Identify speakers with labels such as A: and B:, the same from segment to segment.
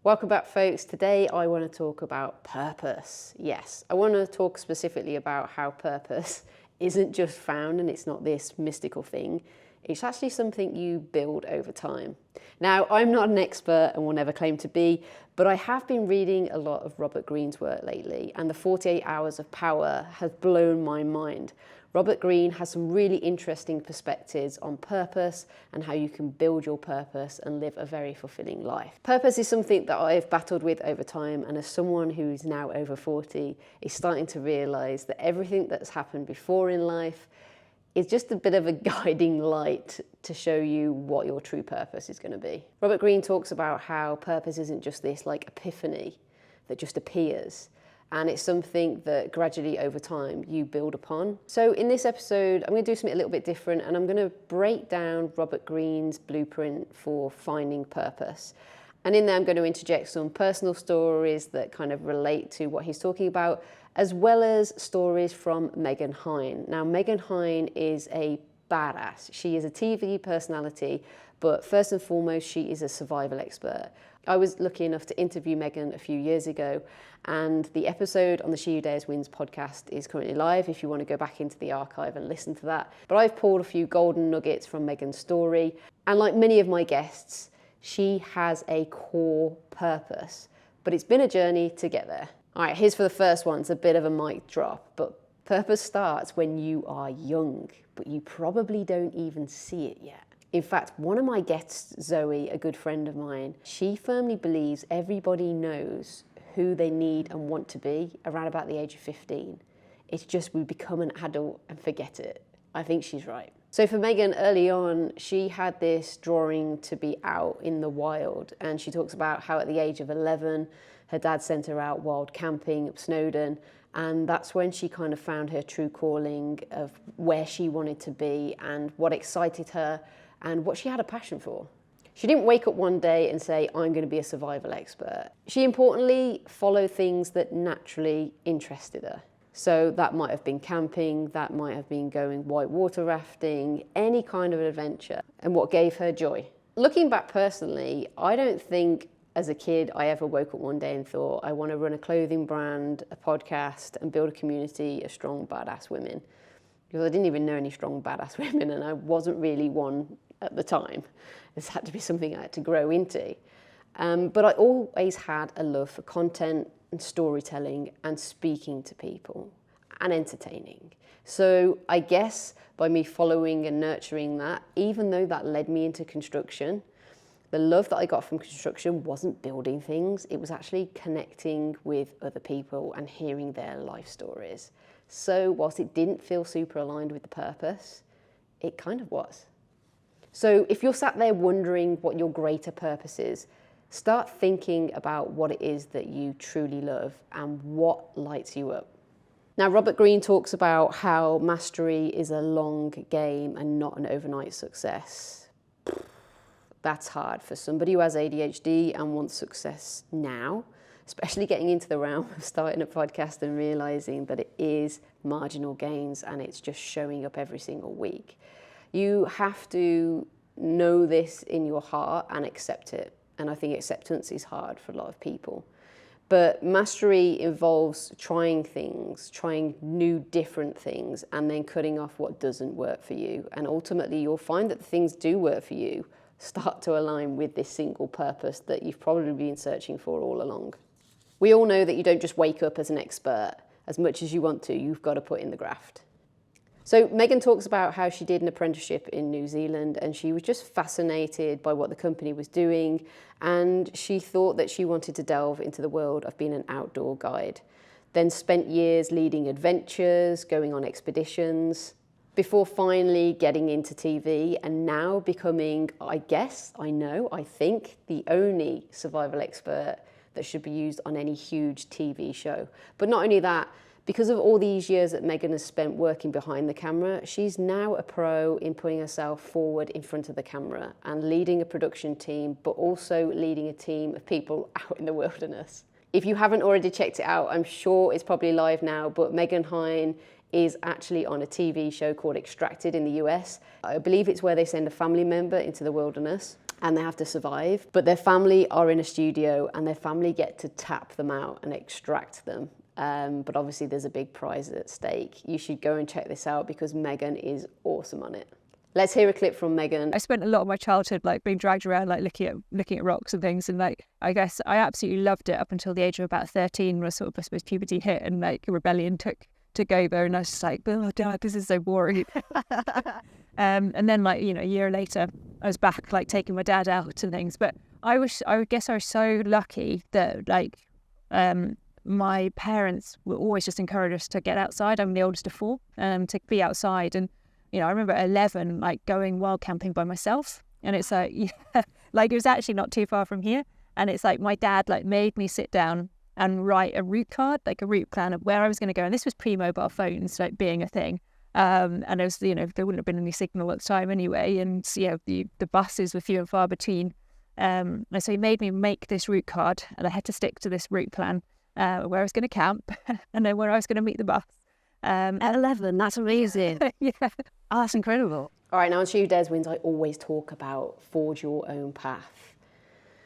A: Welcome back, folks. Today I want to talk about purpose. Yes, I want to talk specifically about how purpose isn't just found and it's not this mystical thing. It's actually something you build over time. Now, I'm not an expert and will never claim to be, but I have been reading a lot of Robert Greene's work lately, and the 48 Hours of Power has blown my mind. Robert Greene has some really interesting perspectives on purpose and how you can build your purpose and live a very fulfilling life. Purpose is something that I've battled with over time, and as someone who's now over 40 is starting to realise that everything that's happened before in life is just a bit of a guiding light to show you what your true purpose is going to be. Robert Greene talks about how purpose isn't just this like epiphany that just appears. And it's something that gradually over time you build upon. So in this episode, I'm going to do something a little bit different, and I'm going to break down Robert Greene's blueprint for finding purpose. And in there, I'm going to interject some personal stories that kind of relate to what he's talking about, as well as stories from Megan Hine. Now, Megan Hine is a badass. She is a TV personality, but first and foremost, she is a survival expert. I was lucky enough to interview Megan a few years ago, and the episode on the She Who Dares Wins podcast is currently live if you want to go back into the archive and listen to that. But I've pulled a few golden nuggets from Megan's story, and like many of my guests, she has a core purpose, but it's been a journey to get there. All right, here's for the first one. It's a bit of a mic drop, but purpose starts when you are young, but you probably don't even see it yet. In fact, one of my guests, Zoe, a good friend of mine, she firmly believes everybody knows who they need and want to be around about the age of 15. It's just we become an adult and forget it. I think she's right. So for Megan, early on, she had this drawing to be out in the wild, and she talks about how at the age of 11, her dad sent her out wild camping up Snowdon, and that's when she kind of found her true calling of where she wanted to be and what excited her and what she had a passion for. She didn't wake up one day and say, I'm going to be a survival expert. She importantly followed things that naturally interested her. So that might have been camping, that might have been going whitewater rafting, any kind of adventure, and what gave her joy. Looking back personally, I don't think as a kid I ever woke up one day and thought, I want to run a clothing brand, a podcast, and build a community of strong, badass women. Because I didn't even know any strong, badass women, and I wasn't really one at the time. This had to be something I had to grow into. But I always had a love for content and storytelling and speaking to people and entertaining. So I guess by me following and nurturing that, even though that led me into construction, the love that I got from construction wasn't building things, it was actually connecting with other people and hearing their life stories. So whilst it didn't feel super aligned with the purpose, it kind of was. So if you're sat there wondering what your greater purpose is, start thinking about what it is that you truly love and what lights you up. Now, Robert Greene talks about how mastery is a long game and not an overnight success. That's hard for somebody who has ADHD and wants success now, especially getting into the realm of starting a podcast and realizing that it is marginal gains and it's just showing up every single week. You have to know this in your heart and accept it. And I think acceptance is hard for a lot of people. But mastery involves trying things, trying new different things, and then cutting off what doesn't work for you. And ultimately, you'll find that the things do work for you start to align with this single purpose that you've probably been searching for all along. We all know that you don't just wake up as an expert. As much as you want to, you've got to put in the graft. So Megan talks about how she did an apprenticeship in New Zealand, and she was just fascinated by what the company was doing, and she thought that she wanted to delve into the world of being an outdoor guide. Then spent years leading adventures, going on expeditions, before finally getting into TV and now becoming, I think, the only survival expert that should be used on any huge TV show. But not only that, because of all these years that Megan has spent working behind the camera, she's now a pro in putting herself forward in front of the camera and leading a production team, but also leading a team of people out in the wilderness. If you haven't already checked it out, I'm sure it's probably live now, but Megan Hine is actually on a TV show called Extracted in the US. I believe it's where they send a family member into the wilderness. and they have to survive. But their family are in a studio and their family get to tap them out and extract them. But obviously there's a big prize at stake. You should go and check this out because Megan is awesome on it. Let's hear a clip from Megan.
B: I spent a lot of my childhood like being dragged around, like looking at rocks and things, and like I guess I absolutely loved it up until the age of about 13, where sort of, I suppose, puberty hit and like rebellion took over, and I was just like, oh God, this is so boring. And then like, you know, a year later, I was back like taking my dad out and things. But I guess I was so lucky that like my parents were always just encouraged us to get outside. I'm the oldest of four, to be outside. And you know, I remember at 11, like going wild camping by myself, and it's like, yeah, like it was actually not too far from here, and it's like my dad like made me sit down and write a route card, like a route plan of where I was going to go, and this was pre-mobile phones like being a thing, and it was, you know, there wouldn't have been any signal at the time anyway, and yeah, the buses were few and far between, and so he made me make this route card, and I had to stick to this route plan, where I was going to camp, and then where I was going to meet the bus.
C: At 11, that's amazing.
B: Yeah.
C: Oh, that's incredible.
A: All right, now on Shoe Dares Wins, I always talk about forge your own path.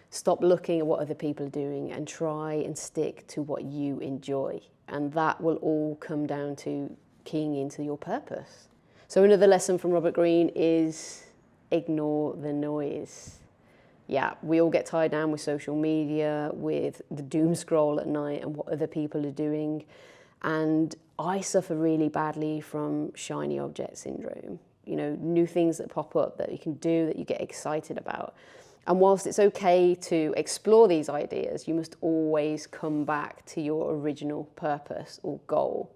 A: Stop looking at what other people are doing and try and stick to what you enjoy. And that will all come down to keying into your purpose. So another lesson from Robert Greene is ignore the noise. Yeah, we all get tied down with social media, with the doom scroll at night and what other people are doing. And I suffer really badly from shiny object syndrome. You know, new things that pop up that you can do, that you get excited about. And whilst it's okay to explore these ideas, you must always come back to your original purpose or goal,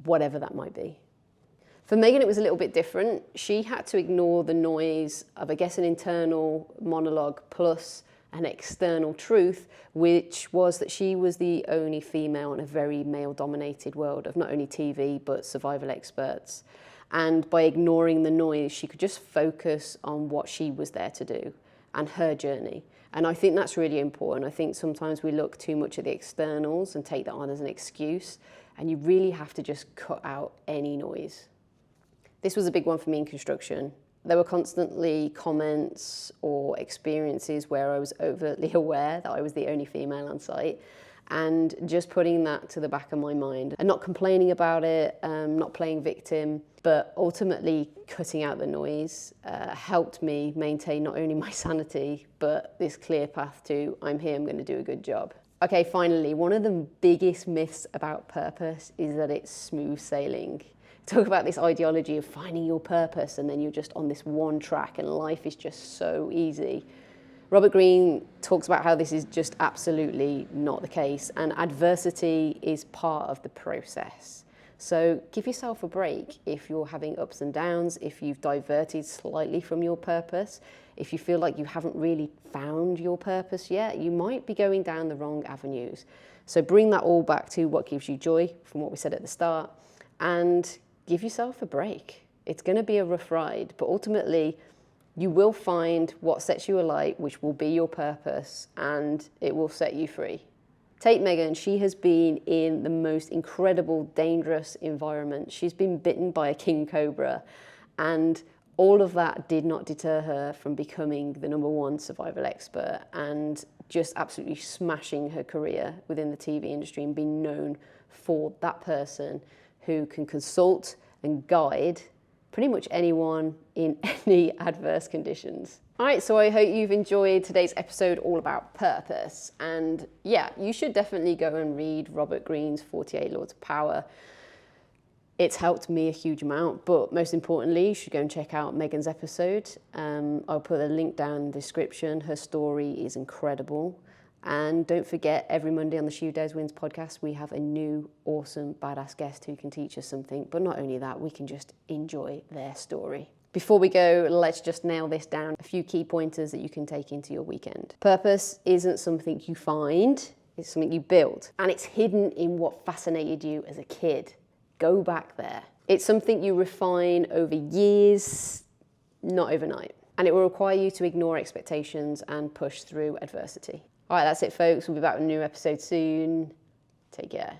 A: whatever that might be. For Megan, it was a little bit different. She had to ignore the noise of, I guess, an internal monologue plus an external truth, which was that she was the only female in a very male-dominated world of not only TV, but survival experts. And by ignoring the noise, she could just focus on what she was there to do and her journey. And I think that's really important. I think sometimes we look too much at the externals and take that on as an excuse, and you really have to just cut out any noise. This was a big one for me in construction. There were constantly comments or experiences where I was overtly aware that I was the only female on site, and just putting that to the back of my mind and not complaining about it, not playing victim, but ultimately cutting out the noise helped me maintain not only my sanity, but this clear path to I'm here, I'm going to do a good job. Okay, finally, one of the biggest myths about purpose is that it's smooth sailing. Talk about this ideology of finding your purpose and then you're just on this one track and life is just so easy. Robert Greene talks about how this is just absolutely not the case, and adversity is part of the process. So give yourself a break if you're having ups and downs, if you've diverted slightly from your purpose, if you feel like you haven't really found your purpose yet, you might be going down the wrong avenues. So bring that all back to what gives you joy from what we said at the start, and give yourself a break. It's going to be a rough ride, but ultimately you will find what sets you alight, which will be your purpose, and it will set you free. Take Megan, she has been in the most incredible, dangerous environment. She's been bitten by a king cobra, and all of that did not deter her from becoming the #1 survival expert and just absolutely smashing her career within the TV industry and being known for that person who can consult and guide pretty much anyone in any adverse conditions. All right, so I hope you've enjoyed today's episode all about purpose. And yeah, you should definitely go and read Robert Greene's 48 Laws of Power. It's helped me a huge amount, but most importantly, you should go and check out Megan's episode. I'll put a link down in the description. Her story is incredible. And don't forget, every Monday on the Shoe Dares Wins podcast, we have a new, awesome, badass guest who can teach us something. But not only that, we can just enjoy their story. Before we go, let's just nail this down. A few key pointers that you can take into your weekend. Purpose isn't something you find, it's something you build. And it's hidden in what fascinated you as a kid. Go back there. It's something you refine over years, not overnight. And it will require you to ignore expectations and push through adversity. All right, that's it, folks. We'll be back with a new episode soon. Take care.